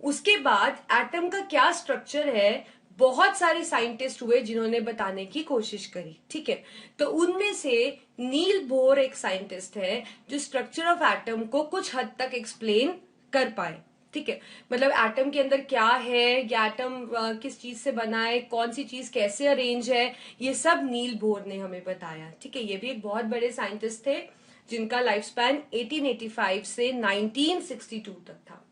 उसके बाद एटम का क्या स्ट्रक्चर है, बहुत सारे साइंटिस्ट हुए जिन्होंने बताने की कोशिश करी। ठीक है, तो उनमें से नील बोर एक साइंटिस्ट है जो स्ट्रक्चर ऑफ एटम को कुछ हद तक एक्सप्लेन कर पाए। ठीक है, मतलब एटम के अंदर क्या है, या एटम किस चीज से बना है, कौन सी चीज कैसे अरेंज है, ये सब नील बोर ने हमें बताया। ठीक है, ये भी एक बहुत बड़े साइंटिस्ट थे जिनका लाइफ स्पैन 1885 से 1962 तक था।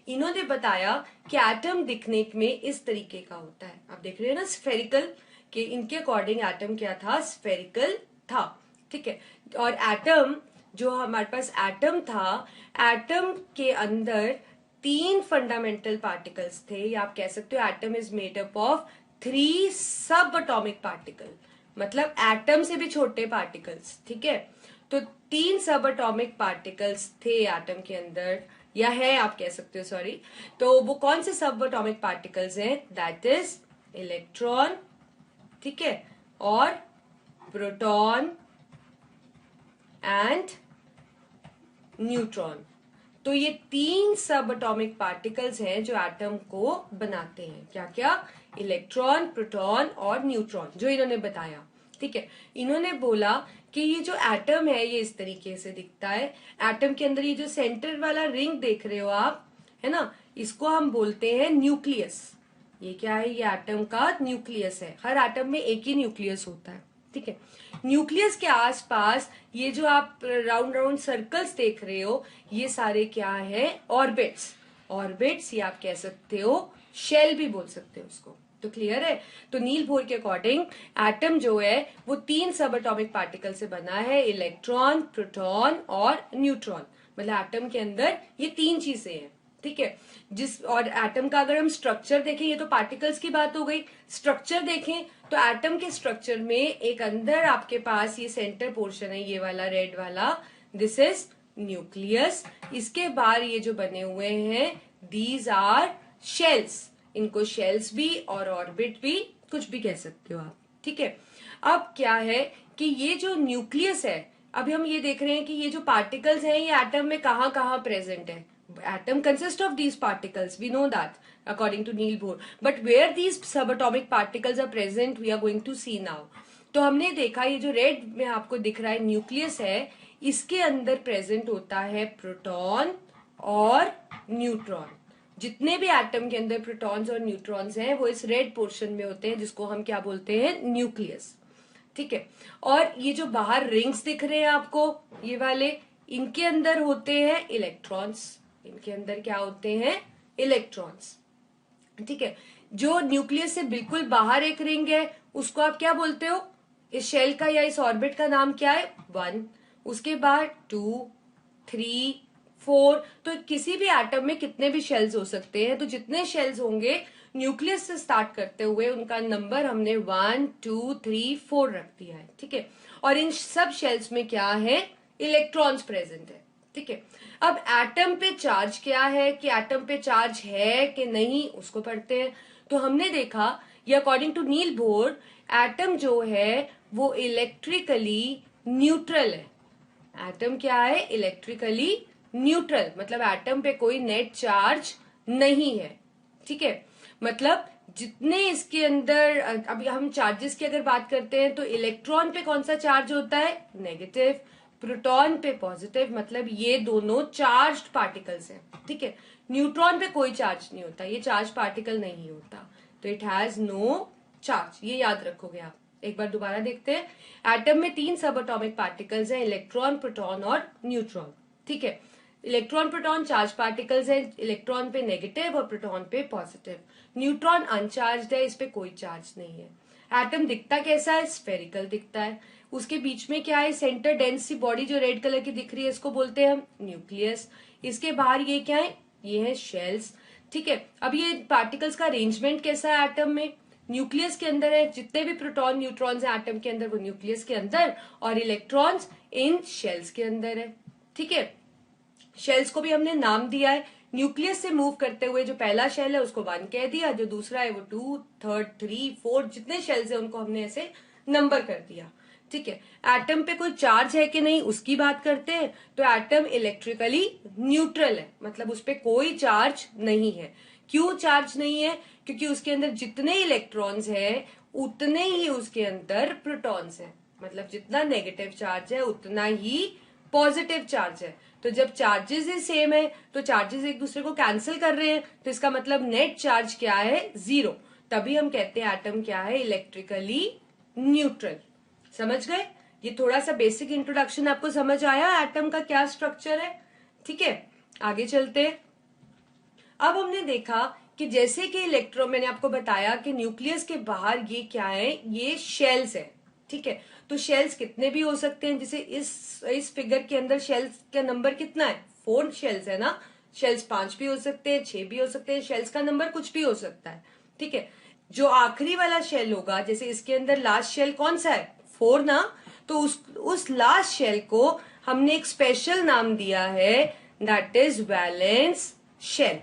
इन्होंने बताया कि एटम दिखने में इस तरीके का होता है। आप देख रहे हैं ना स्फेरिकल, कि इनके अकॉर्डिंग एटम क्या था, स्फेरिकल था। ठीक है, और एटम जो हमारे पास एटम था, एटम के अंदर 3 फंडामेंटल पार्टिकल्स थे, या आप कह सकते हो atom is made up of 3 सब एटॉमिक पार्टिकल, मतलब एटम से भी छोटे पार्टिकल्स। ठीक है, तो 3 सब एटॉमिक पार्टिकल्स थे एटम के अंदर, या है आप कह सकते हो, सॉरी। तो वो कौन से सब एटॉमिक पार्टिकल्स हैं, दैट इज इलेक्ट्रॉन, ठीक है, और प्रोटॉन एंड न्यूट्रॉन। तो ये 3 सब एटॉमिक पार्टिकल्स हैं जो एटम को बनाते हैं। क्या क्या, इलेक्ट्रॉन, प्रोटॉन और न्यूट्रॉन, जो इन्होंने बताया। ठीक है, इन्होंने बोला कि ये जो एटम है ये इस तरीके से दिखता है। एटम के अंदर ये जो सेंटर वाला रिंग देख रहे हो आप, है ना, इसको हम बोलते हैं न्यूक्लियस। ये क्या है, ये एटम का न्यूक्लियस है। हर एटम में एक ही न्यूक्लियस होता है। ठीक है, न्यूक्लियस के आसपास ये जो आप राउंड राउंड सर्कल्स देख रहे हो, ये सारे क्या है, ऑर्बिट्स। ऑर्बिट्स, ये आप कह सकते हो शेल भी बोल सकते हो उसको। तो क्लियर है। तो नील बोर के अकॉर्डिंग एटम जो है वो 3 सब एटॉमिक पार्टिकल से बना है, इलेक्ट्रॉन, प्रोटॉन और न्यूट्रॉन। मतलब एटम के अंदर ये 3 चीजें हैं। ठीक है, और एटम का अगर हम स्ट्रक्चर देखें, ये तो पार्टिकल्स की बात हो गई, स्ट्रक्चर देखें तो एटम के स्ट्रक्चर में एक अंदर आपके पास ये सेंटर पोर्शन है, ये वाला रेड वाला, दिस इज न्यूक्लियस। इसके बाहर ये जो बने हुए हैं, दीज आर शेल्स। इनको शेल्स भी और ऑर्बिट भी कुछ भी कह सकते हो आप। ठीक है, अब क्या है कि ये जो न्यूक्लियस है, अभी हम ये देख रहे हैं कि ये जो पार्टिकल्स हैं ये एटम में कहाँ कहाँ प्रेजेंट है। Atom consist of these particles, we know that according to Niels Bohr, but where these subatomic particles are present we are going to see now. तो हमने देखा ये जो रेड में आपको दिख रहा है न्यूक्लियस है, इसके अंदर प्रेजेंट होता है प्रोटॉन और न्यूट्रॉन। जितने भी एटम के अंदर प्रोटॉन्स और न्यूट्रॉन्स हैं वो इस रेड पोर्शन में होते हैं, जिसको हम क्या बोलते हैं, न्यूक्लियस। ठीक है, और ये जो बाहर रिंग्स दिख रहे हैं आपको, ये वाले, इनके अंदर होते हैं इलेक्ट्रॉन्स। इनके अंदर क्या होते हैं, इलेक्ट्रॉन्स। ठीक है, जो न्यूक्लियस से बिल्कुल बाहर एक रिंग है उसको आप क्या बोलते हो, इस शेल का या इस ऑर्बिट का नाम क्या है, 1। उसके बाद 2, 3, 4। तो किसी भी एटम में कितने भी शेल्स हो सकते हैं, तो जितने शेल्स होंगे न्यूक्लियस से स्टार्ट करते हुए उनका नंबर हमने 1, 2, 3, 4 रख दिया है। ठीक है, और इन सब शेल्स में क्या है, इलेक्ट्रॉन्स प्रेजेंट है। ठीक है, अब एटम पे चार्ज क्या है, कि एटम पे चार्ज है कि नहीं उसको पढ़ते हैं। तो हमने देखा ये according to Niels Bohr, atom जो है वो इलेक्ट्रिकली न्यूट्रल है। एटम क्या है, इलेक्ट्रिकली न्यूट्रल, मतलब एटम पे कोई नेट चार्ज नहीं है। ठीक है, मतलब जितने इसके अंदर, अभी हम चार्जेस की अगर बात करते हैं तो इलेक्ट्रॉन पे कौन सा चार्ज होता है, नेगेटिव, प्रोटॉन पे पॉजिटिव, मतलब ये दोनों चार्ज्ड पार्टिकल्स हैं। ठीक है, न्यूट्रॉन पे कोई चार्ज नहीं होता, ये चार्ज पार्टिकल नहीं होता, तो इट हैज नो चार्ज, ये याद रखोगे आप। एक बार दोबारा देखते हैं, एटम में 3 सब एटॉमिक पार्टिकल्स हैं, इलेक्ट्रॉन, प्रोटॉन और न्यूट्रॉन। ठीक है, इलेक्ट्रॉन प्रोटॉन चार्ज पार्टिकल्स हैं, इलेक्ट्रॉन पे नेगेटिव और प्रोटॉन पे पॉजिटिव। न्यूट्रॉन अनचार्ज्ड है, इस पे कोई चार्ज नहीं है। एटम दिखता कैसा है, स्फेरिकल दिखता है। उसके बीच में क्या है, सेंटर डेंस सी बॉडी जो रेड कलर की दिख रही है इसको बोलते हैं हम न्यूक्लियस। इसके बाहर ये क्या है, ये है शेल्स। ठीक है, अब ये पार्टिकल्स का अरेंजमेंट कैसा है एटम में, न्यूक्लियस के अंदर है, जितने भी प्रोटॉन न्यूट्रॉन्स हैं एटम के अंदर वो न्यूक्लियस के अंदर, और इलेक्ट्रॉन्स इन शेल्स के अंदर है। ठीक है, शेल्स को भी हमने नाम दिया है, न्यूक्लियस से मूव करते हुए जो पहला शेल है उसको 1 कह दिया, जो दूसरा है वो 2, थर्ड 3, 4, जितने शेल्स है उनको हमने ऐसे नंबर कर दिया। ठीक है, एटम पे कोई चार्ज है कि नहीं उसकी बात करते हैं, तो एटम इलेक्ट्रिकली न्यूट्रल है, मतलब उस पे कोई चार्ज नहीं है। क्यों चार्ज नहीं है? क्योंकि उसके अंदर जितने इलेक्ट्रॉन्स है उतने ही उसके अंदर प्रोटॉन्स है। मतलब जितना नेगेटिव चार्ज है उतना ही पॉजिटिव चार्ज है। तो जब चार्जेस ही सेम है तो चार्जेस एक दूसरे को कैंसिल कर रहे हैं, तो इसका मतलब नेट चार्ज क्या है? 0। तभी हम कहते हैं एटम क्या है? Electrically neutral. समझ गए? ये थोड़ा सा बेसिक इंट्रोडक्शन आपको समझ आया एटम का क्या स्ट्रक्चर है? ठीक है, आगे चलते हैं। अब हमने देखा कि जैसे कि इलेक्ट्रॉन, मैंने आपको बताया कि न्यूक्लियस के बाहर ये क्या है? ये शेल्स है। ठीक है, तो शेल्स कितने भी हो सकते हैं। जैसे इस फिगर के अंदर शेल्स का नंबर कितना है? 4 शेल्स है ना। शेल्स 5 भी हो सकते हैं, 6 भी हो सकते हैं, शेल्स का नंबर कुछ भी हो सकता है। ठीक है, जो आखिरी वाला शेल होगा, जैसे इसके अंदर लास्ट शेल कौन सा है? 4 ना। तो उस लास्ट शेल को हमने एक स्पेशल नाम दिया है, दैट इज वैलेंस शेल।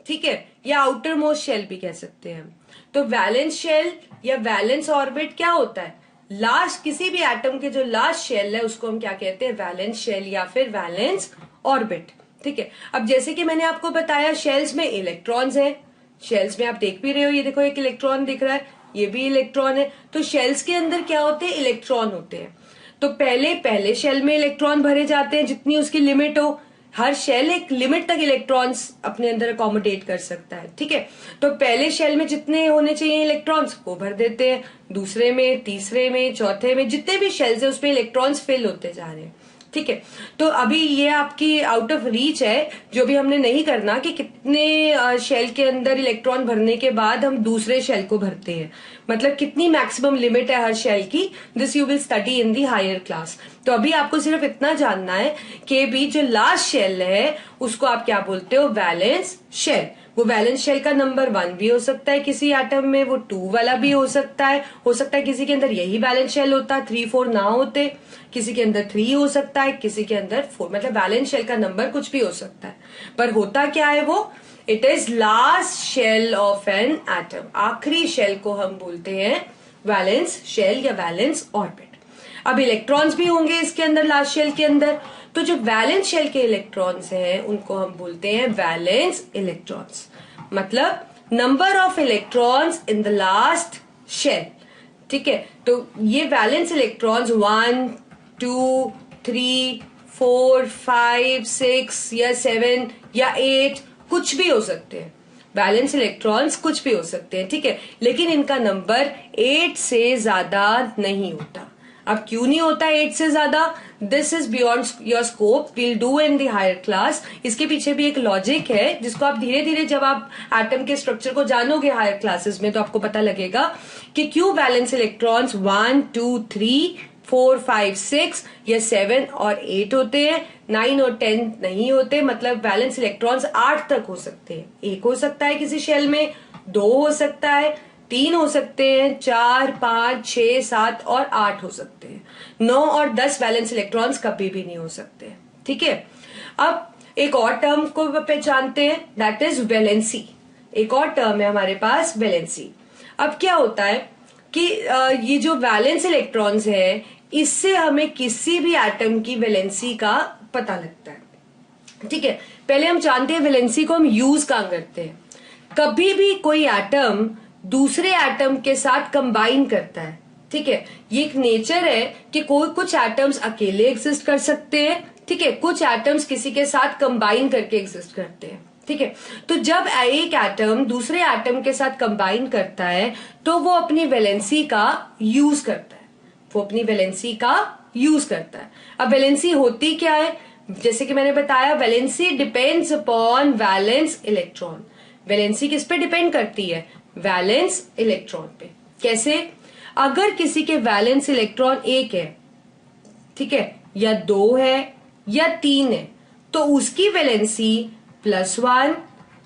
ठीक है, या आउटर मोस्ट शेल भी कह सकते हैं। तो वैलेंस शेल या वैलेंस ऑर्बिट क्या होता है? लास्ट किसी भी एटम के जो लास्ट शेल है उसको हम क्या कहते हैं? वैलेंस शेल या फिर वैलेंस ऑर्बिट। ठीक है, अब जैसे कि मैंने आपको बताया शेल्स में इलेक्ट्रॉन्स हैं। शेल्स में आप देख भी रहे हो, ये देखो एक इलेक्ट्रॉन दिख रहा है, ये भी इलेक्ट्रॉन है। तो शेल्स के अंदर क्या होते हैं? इलेक्ट्रॉन होते हैं। तो पहले शेल में इलेक्ट्रॉन भरे जाते हैं जितनी उसकी लिमिट हो। हर शेल एक लिमिट तक इलेक्ट्रॉन्स अपने अंदर अकोमोडेट कर सकता है। ठीक है, तो पहले शेल में जितने होने चाहिए इलेक्ट्रॉन्स वो भर देते हैं, दूसरे में, तीसरे में, चौथे में, जितने भी शेल्स है उसमें इलेक्ट्रॉन्स फिल होते जा रहे हैं। ठीक है, तो अभी ये आपकी आउट ऑफ रीच है, जो भी हमने नहीं करना कि कितने शेल के अंदर इलेक्ट्रॉन भरने के बाद हम दूसरे शेल को भरते हैं, मतलब कितनी मैक्सिमम लिमिट है हर शेल की। This you will study in the higher class. तो अभी आपको सिर्फ इतना जानना है कि भी जो लास्ट शेल है उसको आप क्या बोलते हो? Valence shell. वो वैलेंस शेल का नंबर 1 भी हो सकता है किसी एटम में, वो 2 वाला भी हो सकता है किसी के अंदर यही वैलेंस शेल होता, 3 4 ना होते, किसी के अंदर 3 हो सकता है, किसी के अंदर 4। मतलब वैलेंस शेल का नंबर कुछ भी हो सकता है, पर होता क्या है वो? It is last shell of an atom. आखिरी शेल को हम बोलते हैं वैलेंस शेल या वैलेंस ऑर्बिट। अब इलेक्ट्रॉन्स भी होंगे इसके अंदर लास्ट शेल के अंदर, तो जो वैलेंस शेल के इलेक्ट्रॉन्स हैं उनको हम बोलते हैं वैलेंस इलेक्ट्रॉन्स। मतलब number of electrons in the last shell. ठीक है, तो ये वैलेंस इलेक्ट्रॉन्स 1 2 3 4 5 6 या 7 या 8 कुछ भी हो सकते हैं। वैलेंस इलेक्ट्रॉन्स कुछ भी हो सकते हैं। ठीक है, लेकिन इनका नंबर 8 से ज्यादा नहीं होता। अब क्यों नहीं होता 8 से ज्यादा? This is beyond your scope, we'll do in the higher class. इसके पीछे भी एक लॉजिक है जिसको आप धीरे धीरे, जब आप एटम के स्ट्रक्चर को जानोगे हायर क्लासेस में, तो आपको पता लगेगा कि क्यों वैलेंस इलेक्ट्रॉन्स 1 2 3 4 5 6 या 7 और 8 होते हैं, 9 और 10 नहीं होते। मतलब वैलेंस इलेक्ट्रॉन्स 8 तक हो सकते हैं। 1 हो सकता है किसी शेल में, 2 हो सकता है, 3 हो सकते हैं, 4 5 6 7 और 8 हो सकते हैं। 9 और 10 वैलेंस इलेक्ट्रॉन्स कभी भी नहीं हो सकते। ठीक है, अब एक और टर्म को पहचानते हैं, दैट इज वैलेंसी। एक और टर्म है हमारे पास, वैलेंसी। अब क्या होता है कि ये जो वैलेंस इलेक्ट्रॉन्स है, इससे हमें किसी भी एटम की वैलेंसी का पता लगता है। ठीक है, पहले हम जानते हैं वैलेंसी को हम यूज कहां करते हैं। कभी भी कोई एटम दूसरे एटम के साथ कंबाइन करता है। ठीक है, ये एक नेचर है कि कोई कुछ एटम्स अकेले एग्जिस्ट कर सकते हैं। ठीक है, कुछ एटम्स किसी के साथ कंबाइन करके एग्जिस्ट करते हैं। ठीक है, तो जब एक एटम दूसरे एटम के साथ कंबाइन करता है तो वो अपनी वैलेंसी का यूज करता है। वो अपनी वैलेंसी का यूज करता है। अब वैलेंसी होती क्या है? जैसे कि मैंने बताया, valency depends upon valence electron. Valency किस पे डिपेंड करती है? वैलेंस इलेक्ट्रॉन पे। कैसे? अगर किसी के वैलेंस इलेक्ट्रॉन 1 है, ठीक है, या 2 है या 3 है, तो उसकी वैलेंसी +1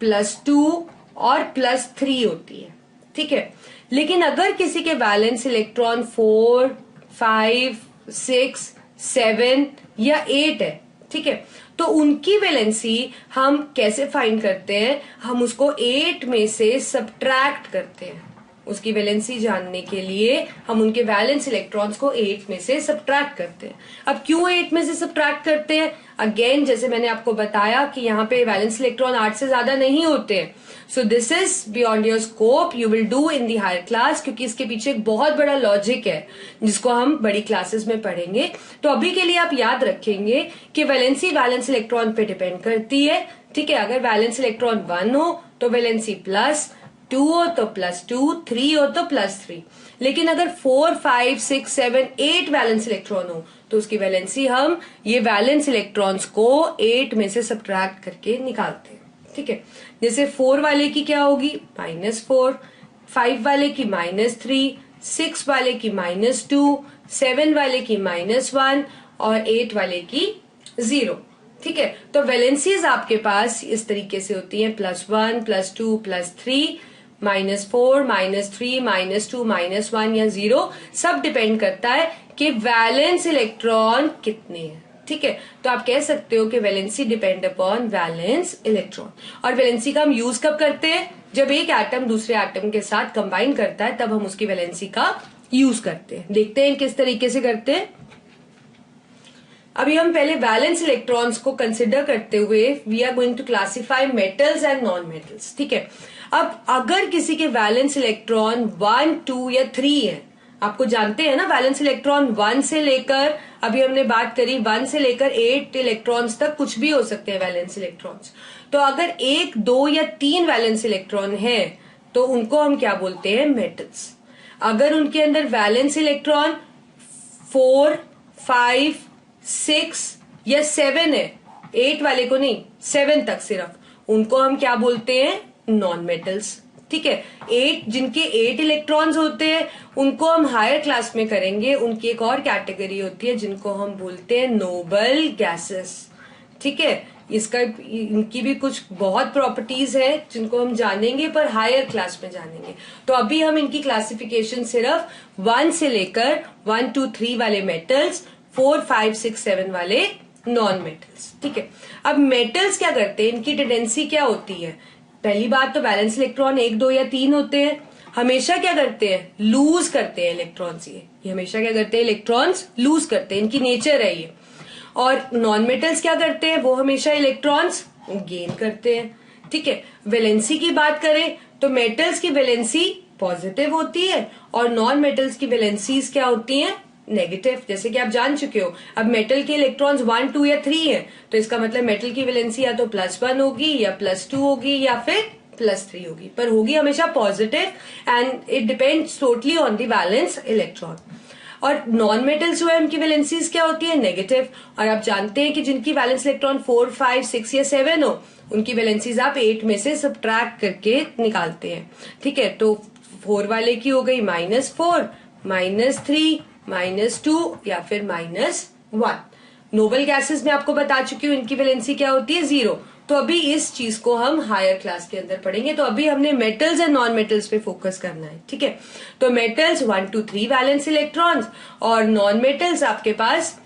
+2 और +3 होती है। ठीक है, लेकिन अगर किसी के वैलेंस इलेक्ट्रॉन 4 5 6 7 या 8 है, ठीक है, तो उनकी वैलेंसी हम कैसे फाइंड करते हैं? हम उसको 8 में से सब्ट्रैक्ट करते हैं। उसकी वैलेंसी जानने के लिए हम उनके वैलेंस इलेक्ट्रॉन्स को 8 में से सब्ट्रैक्ट करते हैं। अब क्यों 8 में से सब्ट्रैक्ट करते हैं? अगेन जैसे मैंने आपको बताया कि यहाँ पे वैलेंस इलेक्ट्रॉन 8 से ज्यादा नहीं होते हैं। So this is beyond your scope, you will do in the higher class, क्योंकि इसके पीछे एक बहुत बड़ा लॉजिक है जिसको हम बड़ी क्लासेस में पढ़ेंगे। तो अभी के लिए आप याद रखेंगे कि वैलेंसी वैलेंस इलेक्ट्रॉन पे डिपेंड करती है। ठीक है, अगर वैलेंस इलेक्ट्रॉन 1 हो तो वैलेंसी +2 हो तो +2, 3 हो तो +3। लेकिन अगर 4, 5, 6, 7, 8 वैलेंस इलेक्ट्रॉन हो तो उसकी वैलेंसी हम ये वैलेंस इलेक्ट्रॉन्स को 8 में से सब्ट्रैक्ट करके निकालते हैं। ठीक है, जैसे 4 वाले की क्या होगी? -4, 5 वाले की -3, 6 वाले की -2, 7 वाले की -1 और 8 वाले की 0। ठीक है, तो वैलेंसीज आपके पास इस तरीके से होती हैं, +1, +2, +3, -4, -3, -2, -1 या 0। सब डिपेंड करता है कि वैलेंस इलेक्ट्रॉन कितने हैं। ठीक है, तो आप कह सकते हो कि valency depend upon valence electron. और वैलेंसी का हम यूज कब करते हैं? जब एक एटम दूसरे एटम के साथ कंबाइन करता है तब हम उसकी वैलेंसी का यूज करते हैं। देखते हैं किस तरीके से करते हैं। अभी हम पहले वैलेंस इलेक्ट्रॉन्स को कंसिडर करते हुए we are going to classify metals and non metals. ठीक है, अब अगर किसी के वैलेंस इलेक्ट्रॉन 1, 2 या 3 है, आपको जानते हैं ना वैलेंस इलेक्ट्रॉन 1 से लेकर, अभी हमने बात करी 1 से लेकर 8 इलेक्ट्रॉन्स तक कुछ भी हो सकते हैं वैलेंस इलेक्ट्रॉन्स। तो अगर 1, 2 या 3 वैलेंस इलेक्ट्रॉन है तो उनको हम क्या बोलते हैं? मेटल्स। अगर उनके अंदर वैलेंस इलेक्ट्रॉन 4, 5, 6 या 7 है, 8 वाले को नहीं, 7 तक सिर्फ, उनको हम क्या बोलते हैं? Non metals. ठीक है, 8 जिनके 8 इलेक्ट्रॉन्स होते हैं उनको हम हायर क्लास में करेंगे। उनकी एक और कैटेगरी होती है जिनको हम बोलते हैं नोबल गैसेस। ठीक है, इनकी भी कुछ बहुत प्रॉपर्टीज है जिनको हम जानेंगे पर हायर क्लास में जानेंगे। तो अभी हम इनकी क्लासिफिकेशन सिर्फ 1 से लेकर 1, 2, 3 वाले मेटल्स, 4, 5, 6, 7 वाले नॉन मेटल्स। ठीक है, अब मेटल्स क्या करते हैं? इनकी टेंडेंसी क्या होती है? पहली बात तो वैलेंस इलेक्ट्रॉन 1, 2 या 3 होते हैं, हमेशा क्या करते हैं? लूज करते हैं इलेक्ट्रॉन्स। ये हमेशा क्या करते हैं? इलेक्ट्रॉन्स लूज करते हैं, इनकी नेचर है ये। और नॉन मेटल्स क्या करते हैं? वो हमेशा इलेक्ट्रॉन्स गेन करते हैं। ठीक है, वैलेंसी की बात करें तो मेटल्स की वैलेंसी पॉजिटिव होती है और नॉन मेटल्स की वैलेंसीज क्या होती हैं? नेगेटिव। जैसे कि आप जान चुके हो, अब मेटल के इलेक्ट्रॉन्स 1, 2 या 3 है तो इसका मतलब मेटल की वैलेंसी या तो +1 होगी या +2 होगी या फिर +3 होगी, पर होगी हमेशा positive and it depends totally on the valence electron. और नॉन मेटल्स जो है उनकी वैलेंसीज क्या होती है? नेगेटिव। और आप जानते हैं कि जिनकी वैलेंस इलेक्ट्रॉन 4, 5, 6 या 7 हो उनकी वैलेंसीज आप 8 में से सब्ट्रैक्ट करके निकालते हैं। ठीक है, तो 4 वाले की हो गई -4, -3, -2 या फिर -1। नोबल गैसेस में आपको बता चुकी हूँ इनकी वैलेंसी क्या होती है? 0। तो अभी इस चीज को हम हायर क्लास के अंदर पढ़ेंगे। तो अभी हमने मेटल्स एंड नॉन मेटल्स पे फोकस करना है। ठीक है, तो मेटल्स 1, 2, 3 वैलेंस इलेक्ट्रॉन्स और नॉन मेटल्स आपके पास